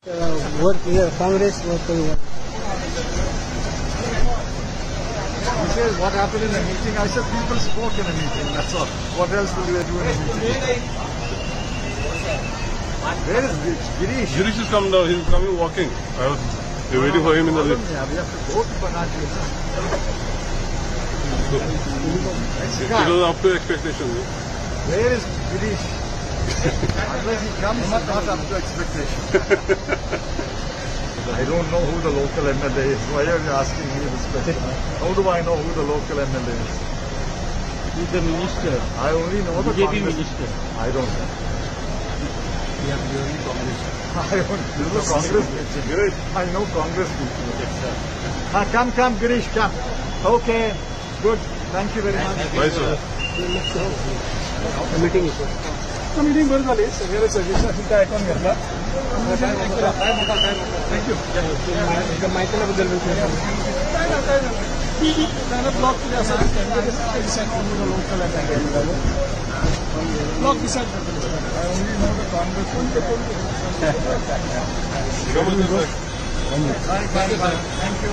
Work here, Congress work. He says what happened in the meeting. I said people spoke in a meeting, that's all. What else will they do in a meeting? Where is Girish? Girish is coming down. He's coming walking. We're waiting for him in the lift. Yeah, we have to go to Panaji. It was up to expectation. Where is Girish? Unless he comes, not up to expectation. I don't know who the local MLA is. Why are you asking me this question? How do I know who the local MLA is? He's the minister. I only know the BJP Congress. minister. I don't know. Yeah, you're in Congress. I don't know Congress people. I know Congress people. Come, Girish, come. Okay, good. Thank you very much. Bye, sir. The meeting is over. Meeting बंद झाली सगळे suggestion सुद्धा ऐकून घेतला thank you माहितीबद्दल block केले असं decide करून local block decide करतो काँग्रेस थँक्यू